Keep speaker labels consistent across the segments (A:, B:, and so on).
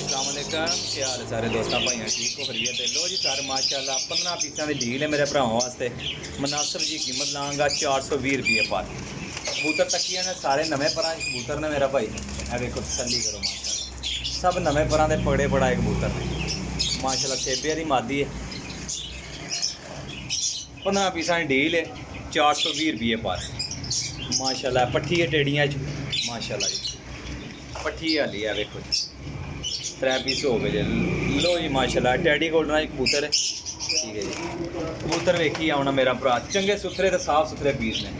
A: अस्सलामुअलैकुम क्या हाल है सारे दोस्तों भाइयों ठीक हो खरीय तो लो जी सर माशाल्लाह 15 पीसा की डील है मेरे भरावां वास्ते मुनासिब जी कीमत लाँगा 420 रुपये पर कबूतर तकिया ने सारे नवे पर कबूतर ने मेरा भाई है देखो तसल्ली करो माशाल्लाह सब नवे पर पगड़े पड़ाए कबूतर ने माशाल्लाह सेबे की मादी है 15 पीसा की डील है 420 रुपये पर माशाल्लाह पट्ठी है टेड़ियाँ माशाल्लाह जी पट्ठी हाली है देखो जी 3 पीस हो गए जी लो जी माशाल्लाह टैडी गोल्डन कबूतर है ठीक है जी कबूतर वेखी आना मेरा भरा चंगे सुथरे तो साफ सुथरे पीस ने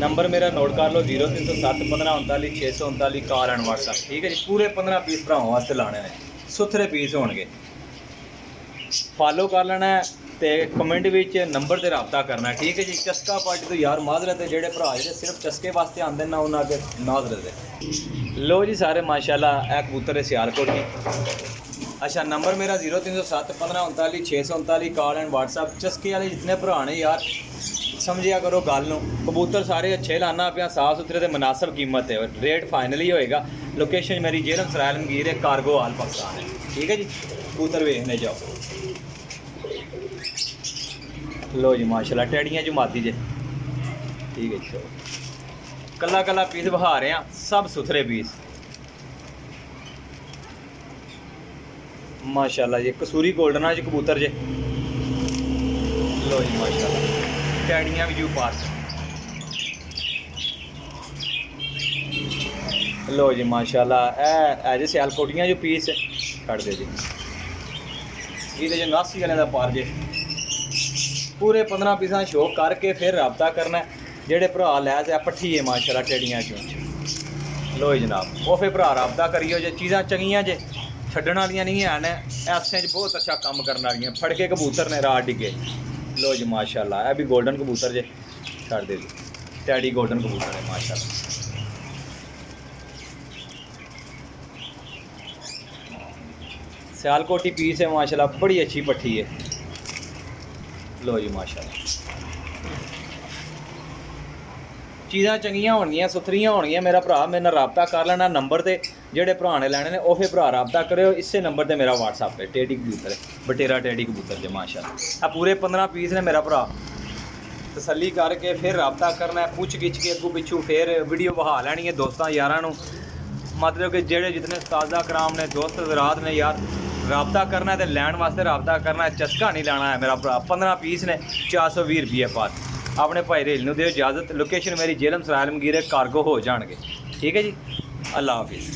A: नंबर मेरा नोट कर लो 0307 15 39 639 कॉल एंड व्हाट्सएप ठीक है जी पूरे 15 पीस भरावां वास्ते लाने ने सुथरे पीस होणगे फॉलो कर लेना है तो कमेंट विच नंबर से रबता करना ठीक है जी चस्का पार्टी तो यार माजरत है जेडे भरा जो सिर्फ चस्के वास्ते आते ना उन्होंने अगे माजरत है लो जी सारे माशाल्लाह ए कबूतर है सियालकोट की अच्छा नंबर मेरा 0307 15 39 639 कॉल एंड व्हाट्सएप चस्के वाले जितने भरा ने यार समझिया करो गल नूं कबूतर सारे अच्छे लाना पिया साफ सुथरे तो मुनासिब कीमत है रेट फाइनल ही होएगा लोकेशन मेरी जेलम सरायल मंगीर है कार्गो आल पाकिस्तान है ठीक है जी कबूतर वेखने जाओ लो जी माशाल्लाह टैड़ियाँ जो मादी जे ठीक है चलो कला कला पीस बहा रहे हैं सब सुथरे पीस माशाल्लाह जी कसूरी गोल्डन च कबूतर जे लो जी माशाल्लाह टैड़ियाँ भी जू पास लो जी माशाल्लाह एज सियालकोटियाँ जो पीस कट दे जी ये नासी वाले का पार जे पूरे 15 पीसा शो करके फिर रबता करना जेडे भरा लैस है पट्ठी है माशाल्लाह टेड़ियाँ चो लो जनाब वो फिर भरा रबता करियो जे चीज़ां चंगियां जे छड्डण वालियां नहीं है ऐसे बहुत अच्छा काम करने वाली फड़के कबूतर ने रात डिगे लो जी माशाल्लाह है भी गोल्डन कबूतर जे छड़ दे टैडी गोल्डन कबूतर है माशाल्लाह सियालकोटी पीस है माशाल्लाह बड़ी अच्छी पट्ठी है लो जी माशाल्लाह चीज़ां चंगियां होणगियां सुथरियां होणगियां मेरा भरा मेरे नाल रबता कर लेना नंबर ते जेडे भरा ने लैने ने वो फिर भरा रबता करो इसे नंबर ते मेरा व्हाट्सएप है टेडी कबूतर है बटेरा टेडी कबूतर जे माशाल्लाह पूरे 15 पीस ने मेरा भरा तसल्ली करके फिर रबता करना है पुछ गिछ के अगू पिछू फिर वीडियो बहा लैनी है दोस्तों यारां नूं मतलब कि जेडे जितने उस्तादा कराम ने दोस्त हज़रात ने यार रबता करना है तो लैन वास्ते रबता करना है चस्का नहीं लाना है मेरा भरा 15 पीस ने 420 रुपये पर अपने भाई रेल नूं दिओ इजाज़त लोकेशन मेरी जेलम सरायल मंगीर कार्गो हो जाएंगे ठीक है जी अल्लाह हाफिज़।